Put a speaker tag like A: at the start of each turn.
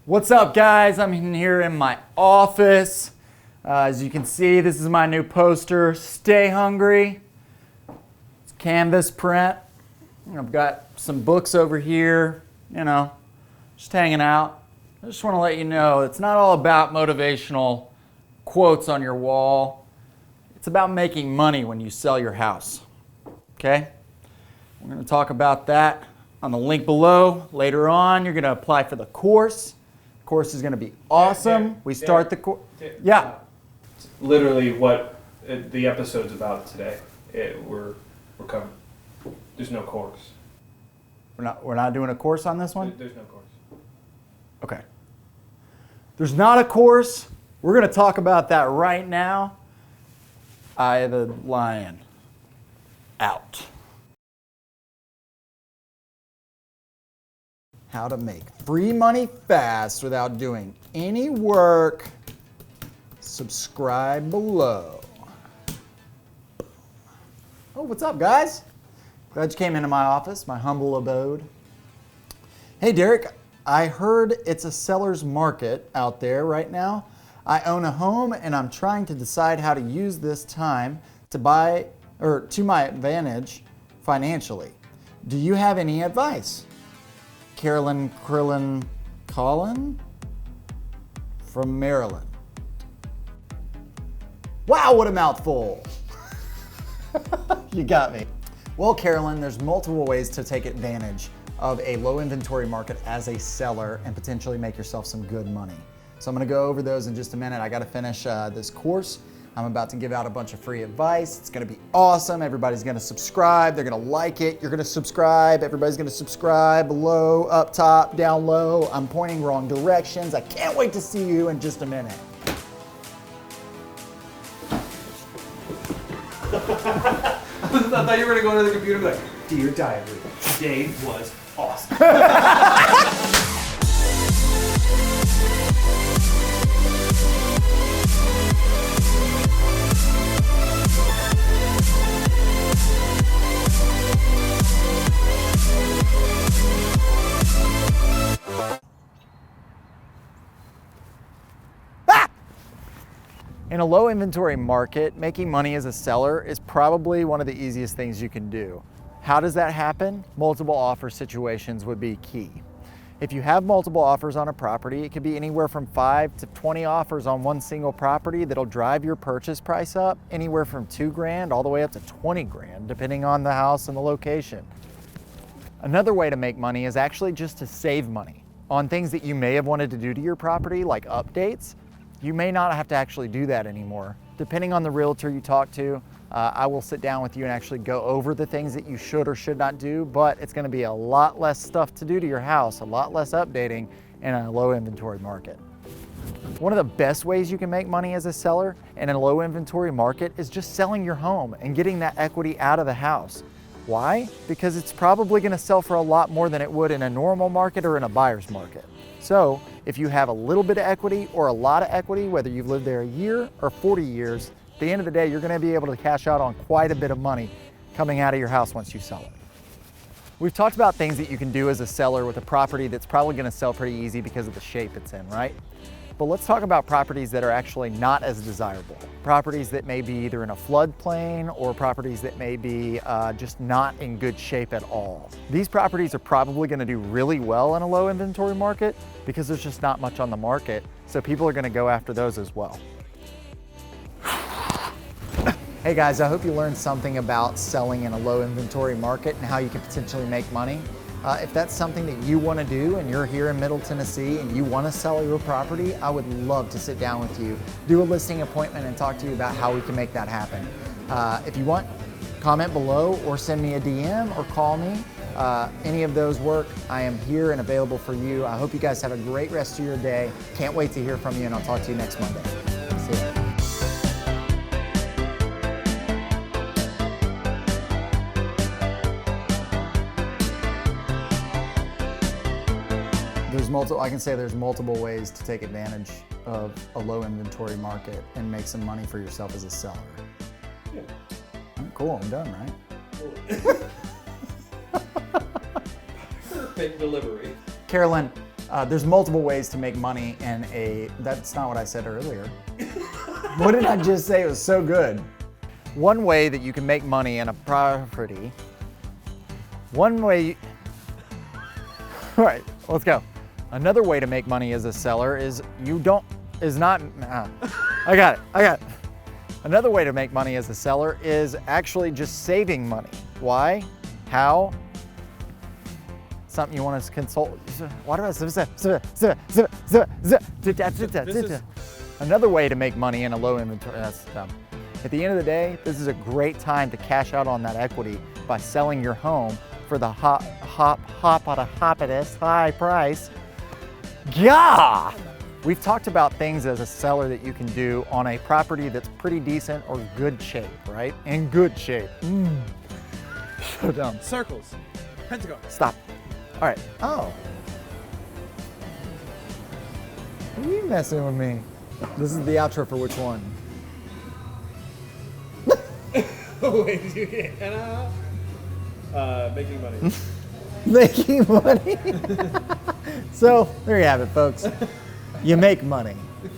A: What's up, guys? I'm here in my office. As you can see, this is my new poster, Stay Hungry. It's canvas print. I've got some books over here, just hanging out. I just want to let you know it's not all about motivational quotes on your wall. It's about making money when you sell your house. Okay? We're going to talk about that on the link below. Later on, you're going to apply for the course. The course is going to be awesome. We start the course. Yeah.
B: Literally what the episode's about today. We're covering. There's no course.
A: We're not doing a course on this one?
B: There's no course.
A: Okay. There's not a course. We're going to talk about that right now. Eye of the Lion. Out. How to make free money fast without doing any work. Subscribe below. Oh, what's up, guys? Glad you came into my office, my humble abode. Hey, Derek, I heard it's a seller's market out there right now. I own a home and I'm trying to decide how to use this time to my advantage financially. Do you have any advice? Carolyn Collin from Maryland. Wow, what a mouthful. You got me. Well, Carolyn, there's multiple ways to take advantage of a low inventory market as a seller and potentially make yourself some good money. So I'm gonna go over those in just a minute. I gotta finish this course. I'm about to give out a bunch of free advice. It's gonna be awesome. Everybody's gonna subscribe. They're gonna like it. You're gonna subscribe. Everybody's gonna subscribe. Below, up top, down low. I'm pointing wrong directions. I can't wait to see you in just a minute.
B: I thought you were going to go into the computer and be like, Dear Diary, today was awesome.
A: In a low inventory market, making money as a seller is probably one of the easiest things you can do. How does that happen? Multiple offer situations would be key. If you have multiple offers on a property, it could be anywhere from 5 to 20 offers on one single property that'll drive your purchase price up anywhere from $2,000 all the way up to $20,000, depending on the house and the location. Another way to make money is actually just to save money on things that you may have wanted to do to your property, like updates. You may not have to actually do that anymore. Depending on the realtor you talk to, I will sit down with you and actually go over the things that you should or should not do, but it's gonna be a lot less stuff to do to your house, a lot less updating in a low inventory market. One of the best ways you can make money as a seller in a low inventory market is just selling your home and getting that equity out of the house. Why? Because it's probably gonna sell for a lot more than it would in a normal market or in a buyer's market. So if you have a little bit of equity or a lot of equity, whether you've lived there a year or 40 years, at the end of the day, you're gonna be able to cash out on quite a bit of money coming out of your house once you sell it. We've talked about things that you can do as a seller with a property that's probably gonna sell pretty easy because of the shape it's in, right? But let's talk about properties that are actually not as desirable. Properties that may be either in a floodplain or properties that may be just not in good shape at all. These properties are probably gonna do really well in a low inventory market because there's just not much on the market, so people are gonna go after those as well. Hey guys, I hope you learned something about selling in a low inventory market and how you can potentially make money. If that's something that you want to do and you're here in Middle Tennessee and you want to sell your property, I would love to sit down with you, do a listing appointment and talk to you about how we can make that happen. If you want, comment below or send me a DM or call me. Any of those work. I am here and available for you. I hope you guys have a great rest of your day. Can't wait to hear from you, and I'll talk to you next Monday. See ya. I can say there's multiple ways to take advantage of a low inventory market and make some money for yourself as a seller.
B: Yeah.
A: Cool, I'm done, right?
B: Perfect delivery.
A: Carolyn, There's multiple ways to make money in a, that's not what I said earlier. What did I just say? It was so good. One way that you can make money in a property, all right, let's go. Another way to make money as a seller is I got it. Another way to make money as a seller is actually just saving money. Why? How? Something you want to consult. What about another way to make money in a low inventory? That's dumb. At the end of the day, this is a great time to cash out on that equity by selling your home for the high price. Yeah! We've talked about things as a seller that you can do on a property that's pretty decent or good shape, right? In good shape. So dumb.
C: Circles. Pentagon.
A: Stop. All right. Oh. Are you messing with me? This is the outro for which one?
C: Wait, you can't. Making money.
A: Making money. So there you have it, folks. You make money.